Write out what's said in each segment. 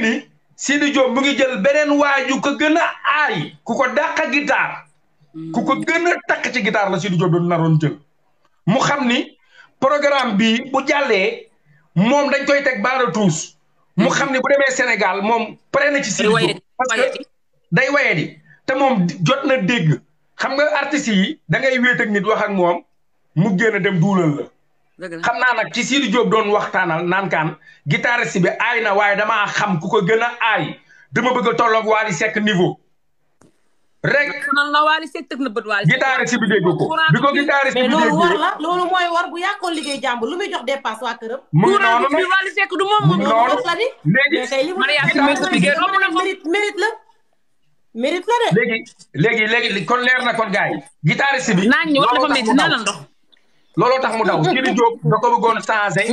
ni Sidi Diop mu ngi jël beneen waaju ko gën a aay ku ko dàq guitare ku ko gën a takk ci guitare la Sidi Diop doon naroon jël mu xam ni programme bi bu jàllee moom dañ koy teg baara tuus mu xam ni bu demee Sénégal moom pare na ci Sidi Diop parce que day waye di te moom jot na dégg xam nga artistes yi da ngay wéet ak nit wax ak moom mu génn dem duulal la xam naa nag ci Sidi Diop doon waxtaanal naan kaan guitariste bi aay na waaye damaa xam ku ko gën a aay dama bëgg a tolloog Wally Seck niveau rek guitariste bi dégg ko bi ko guitariste bi dégg war la loolu mooy war bu yàqoon liggéey jàmbur lu muy jox dépasse waa këram mu ngi noonu bi Wally Seck du moom la di mérite la de léegi kon leer na kon gars yi guitariste bi naan ñu wax dafa métti na la ndox looloo tax mu daw Sidi Diop da ko bëggoon changé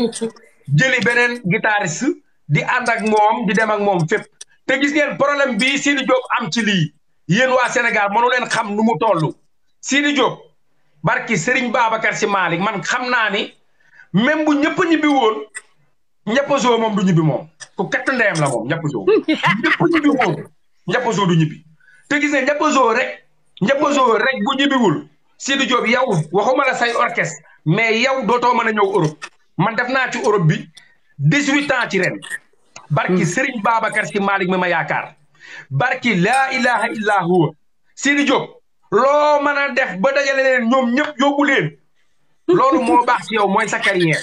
jëli beneen guitariste di ànd ak moom di dem ak moom fépp te gis ngeen problème bi Sidi Diop am ci lii yéen waa Sénégal mënu leen xam nu mu toll Sidi Diop barki Serigne Babacar Sy Malick man xam naa ni même bu ñëpp ñibbi woon ñëpp zoo moom du ñibbi moom ku katt ndeyam la moom ñëpp zoo ñëpp ñibbi woon ñëpp zoo du ñibbi te gis nga ñëpp zoo rek bu ñibbiwul Sidi Diop yow waxuma la say orchestre mais yow dootoo mën a ñëw Europe man def naa ci Europe bi 18 ans ci ren barki Serigne Babacar Sy Malick mi ma yaakaar barki laa ilaha illa huwa Sidi Diop loo mën a def ba dajale leen ñoom ñëpp yóbbu leen loolu moo baax ci yow mooy sa carrière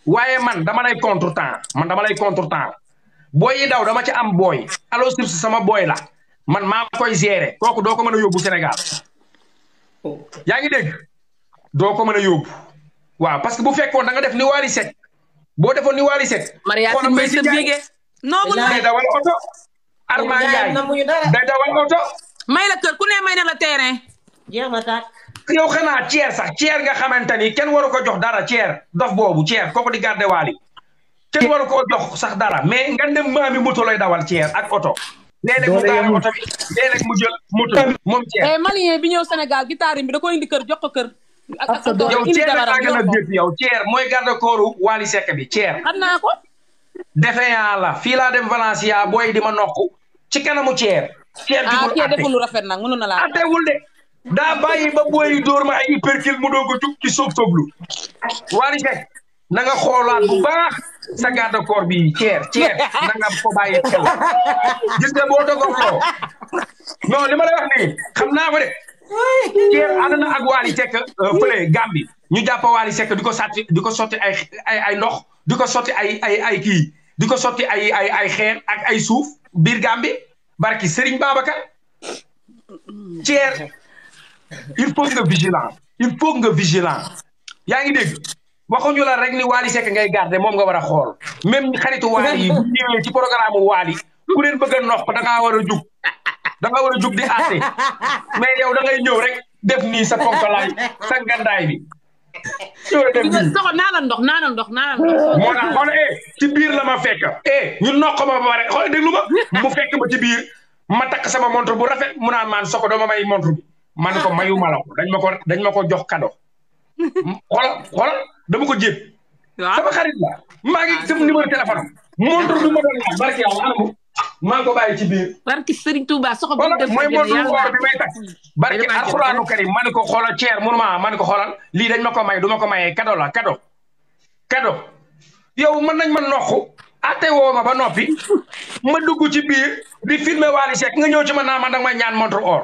waaye man dama lay contre-temps booy yi daw dama ci am booy Allo Ships sama booy la man maa koy gérer kooku doo ko mën a yóbbu Sénégal yaa ngi dégg doo ko mën a yóbbu waaw parce que bu fekkoon da nga def ni Wally Seck boo defoon ni Wally Seck Mariama may sa bigé noobu day dawal oto Arma Ndiaye day dawal oto may la kër ku ne may na la terrain jeex na taat yow xanaa Thier nga xamante ni kenn waru ko jox dara Thier dof boobu Thier kooku di garde Wally kenn waru ko jox sax dara mais nga dem maami moto lay dawal Thier ak oto léeg-léeg mu gaare oto bi léeg-léeg mu jël moto moom Thier malien bi ñëw Sénégal guitare bi da ko indi kër jox ko kër yow Thier daa gën a jëf yow Thier mooy garde kooru Wally Seck bi Thier xam naa ko defe yaa la fii laa dem Valencia booy di ma nokku ci kanamu Thier Thier deful lu rafet nag mënoon na laa attewul de daa bàyyi ba booy dóor ma ay hypercule mu doog a jug ci sóob-sóoblu Wally Seck na nga xoolaat bu baax sa garde corps bi Thier na nga ko bàyyi xel gis nga boo dogogloo non li ma lay wax nii xam naa ko de Thier ànd na ak Wally Seck fële Gambie ñu jàpp Wally Seck di ko sotti ay ndox di ko sotti ay kii di ko sotti ay xeer ak ay suuf biir Gambie barki Serigne Babacar Thier il faut nga vigilant yaa ngi dégg waxuñu la rek ni Wally Seck ngay garder moom nga war a xool même xaritu Wally yi bu ñëwee ci programme Wally ku leen bëgg a noq da ngaa war a jug di àtte mais yow da ngay ñëw rek def nii sa konkalaay sa gandaay bi soxo naanal ndox moo tax xool ci biir la ma fekk ñu noq ma ba pare xool déglu ma mu fekk ma ci biir ma takk sama montre bu rafet mu naan maan soko doo ma may montre bi man ko mayuma la ko dañ ma ko jox cadeau xoolal dama ko jéem sama xarit la maa ngi sama numéro téléphone montre bi ma doon laaj barki yàlla anamu maa ngi ko bàyyi ci biir barki Serigne Touba soxo mooy montre bi may takk barki alxuraanu karim ma ne ko xoolal Thier munuma ma ne ko xoolal lii dañ ma ko may du ma ko mayee cadeau la cadeau yow mën nañ ma noqu ate woo ma ba noppi ma dugg ci biir di filmer Wally Seck nga ñëw ci man naa man danga may ñaan montre or